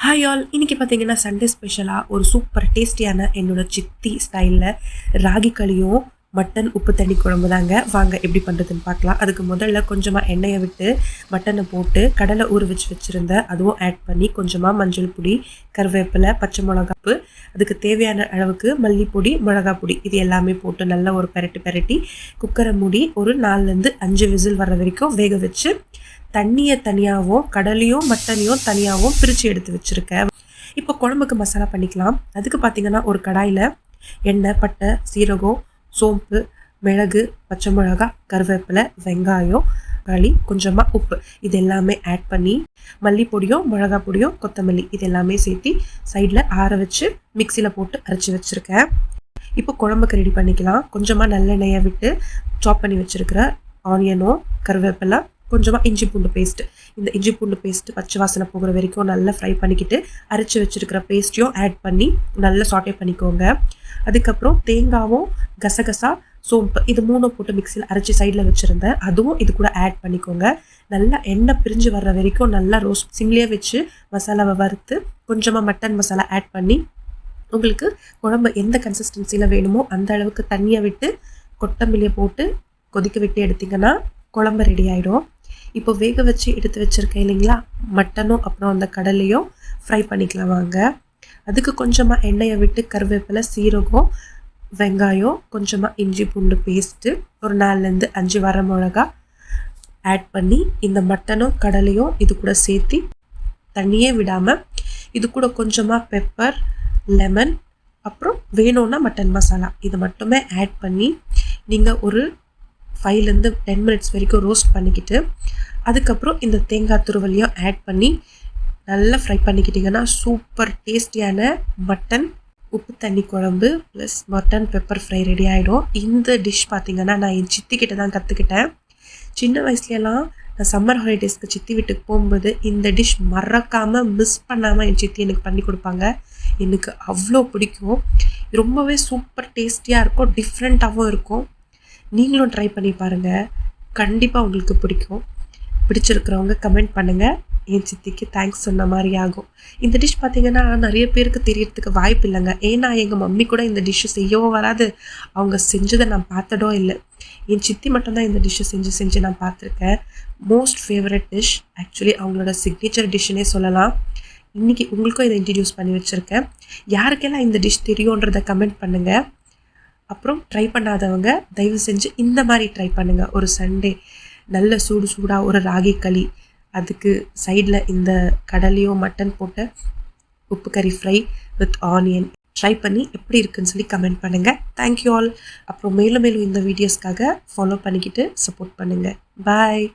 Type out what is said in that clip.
Hi all, இன்னைக்கு பார்த்தீங்கன்னா Sunday ஸ்பெஷலாக ஒரு சூப்பர் டேஸ்டியான என்னோட சித்தி ஸ்டைலில் ராகி களியும் மட்டன் உப்பு தண்ணி குழம்பு தாங்க. வாங்க எப்படி பண்ணுறதுன்னு பார்க்கலாம். அதுக்கு முதல்ல கொஞ்சமாக எண்ணெயை விட்டு மட்டனை போட்டு கடலை ஊற வச்சுருந்தேன். அதுவும் ஆட் பண்ணி கொஞ்சமாக மஞ்சள் பொடி, கருவேப்பிலை, பச்சை மிளகாப்பு, அதுக்கு தேவையான அளவுக்கு மல்லிப்பொடி, மிளகா பொடி இது எல்லாமே போட்டு நல்லா ஒரு பெரட்டி குக்கரை மூடி ஒரு 4லேருந்து 5 விசில் வர்ற வரைக்கும் வேக வச்சு தண்ணியை தனியாகவும் கடலையும் மட்டனையும் தனியாகவும் பிரித்து எடுத்து வச்சுருக்கேன். இப்போ குழம்புக்கு மசாலா பண்ணிக்கலாம். அதுக்கு பார்த்திங்கன்னா ஒரு கடாயில் எண்ணெய், பட்டை, சீரகம், சோம்பு, மிளகு, பச்சை மிளகா, கருவேப்பிலை, வெங்காயம், களி, கொஞ்சமாக உப்பு இது எல்லாமே ஆட் பண்ணி மல்லிப்பொடியும் மிளகா பொடியும் கொத்தமல்லி இது எல்லாமே சேர்த்து சைடில் ஆற வச்சு மிக்சியில் போட்டு அரைச்சி வச்சுருக்கேன். இப்போ குழம்புக்கு ரெடி பண்ணிக்கலாம். கொஞ்சமாக நல்லெண்ணெயை விட்டு சாப் பண்ணி வச்சுருக்கிற ஆனியனும் கருவேப்பிலை, கொஞ்சமாக இஞ்சி பூண்டு பேஸ்ட்டு, இந்த இஞ்சி பூண்டு பேஸ்ட்டு பச்சை வாசனை போகிற வரைக்கும் நல்லா ஃப்ரை பண்ணிக்கிட்டு அரைச்சி வச்சுருக்கிற பேஸ்ட்டையும் ஆட் பண்ணி நல்லா சாட்டே பண்ணிக்கோங்க. அதுக்கப்புறம் தேங்காவும் கசகசா, சோம்பு இது 3 போட்டு மிக்சியில் அரைச்சி சைடில் வச்சுருந்தேன். அதுவும் இது கூட ஆட் பண்ணிக்கோங்க. நல்லா எண்ணெய் பிரிஞ்சு வர்ற வரைக்கும் நல்லா ரோஸ்ட் சிம்லேயே வச்சு மசாலாவை வறுத்து கொஞ்சமாக மட்டன் மசாலா ஆட் பண்ணி உங்களுக்கு குழம்பு எந்த கன்சிஸ்டன்சியில் வேணுமோ அந்த அளவுக்கு தண்ணியை விட்டு கொத்தமல்லியை போட்டு கொதிக்க விட்டு எடுத்திங்கன்னா குழம்பு ரெடி ஆகிடும். இப்போ வேக வச்சு எடுத்து வச்சுருக்கேன் இல்லைங்களா, மட்டனும் அப்புறம் அந்த கடலையும் ஃப்ரை பண்ணிக்கலாம் வாங்க. அதுக்கு கொஞ்சமாக எண்ணெயை விட்டு கருவேப்பிலை, சீரகம், வெங்காயம், கொஞ்சமாக இஞ்சி பூண்டு பேஸ்ட்டு, ஒரு 4லேருந்து 5 வர மிளகா ஆட் பண்ணி இந்த மட்டனும் கடலையும் இது கூட சேர்த்து தண்ணியே விடாமல் இது கூட கொஞ்சமாக பெப்பர், லெமன், அப்புறம் வேணும்னா மட்டன் மசாலா இது மட்டுமே ஆட் பண்ணி நீங்கள் ஒரு 5லேருந்து 10 மினிட்ஸ் வரைக்கும் ரோஸ்ட் பண்ணிக்கிட்டு அதுக்கப்புறம் இந்த தேங்காய் துருவலையும் ஆட் பண்ணி நல்லா ஃப்ரை பண்ணிக்கிட்டிங்கன்னா சூப்பர் டேஸ்டியான மட்டன் உப்பு தண்ணி குழம்பு plus mutton pepper fry ready ஆகிடும். இந்த டிஷ் பார்த்திங்கன்னா நான் என் சித்திக்கிட்ட தான் கற்றுக்கிட்டேன். சின்ன வயசுலலாம் நான் சம்மர் ஹாலிடேஸ்க்கு சித்தி வீட்டுக்கு போகும்போது இந்த டிஷ் மறக்காமல் மிஸ் பண்ணாமல் என் சித்தி எனக்கு பண்ணி கொடுப்பாங்க. எனக்கு அவ்வளோ பிடிக்கும். ரொம்பவே சூப்பர் டேஸ்டியாக இருக்கும், டிஃப்ரெண்ட்டாகவும் இருக்கும். நீங்களும் ட்ரை பண்ணி பாருங்கள், கண்டிப்பாக உங்களுக்கு பிடிக்கும். பிடிச்சிருக்கிறவங்க கமெண்ட் பண்ணுங்கள். என் சித்திக்கு தேங்க்ஸ் சொன்ன மாதிரி ஆகும். இந்த டிஷ் பார்த்திங்கன்னா நிறைய பேருக்கு தெரியறதுக்கு வாய்ப்பு இல்லைங்க. ஏன்னா எங்கள் மம்மி கூட இந்த டிஷ்ஷு செய்யவும் வராது, அவங்க செஞ்சதை நான் பார்த்ததோ இல்லை. என் சித்தி மட்டும்தான் இந்த டிஷ்ஷு செஞ்சு நான் பார்த்துருக்கேன். மோஸ்ட் ஃபேவரட் டிஷ், ஆக்சுவலி அவங்களோட சிக்னேச்சர் டிஷ்ஷுன்னே சொல்லலாம். இன்றைக்கி உங்களுக்கும் இதை இன்ட்ரடியூஸ் பண்ணி வச்சுருக்கேன். யாருக்கெல்லாம் இந்த டிஷ் தெரியுன்றதை கமெண்ட் பண்ணுங்கள். அப்புறம் ட்ரை பண்ணாதவங்க தயவு செஞ்சு இந்த மாதிரி ட்ரை பண்ணுங்கள். ஒரு சண்டே நல்ல சூடாக ஒரு ராகி களி, அதுக்கு சைடில் இந்த கடலையும் மட்டன் போட்ட உப்பு கறி ஃப்ரை வித் ஆனியன் ட்ரை பண்ணி எப்படி இருக்குன்னு சொல்லி கமெண்ட் பண்ணுங்கள். Thank you all. அப்புறம் மேலும் இந்த வீடியோஸ்க்காக ஃபாலோ பண்ணிக்கிட்டு சப்போர்ட் பண்ணுங்கள். பாய்.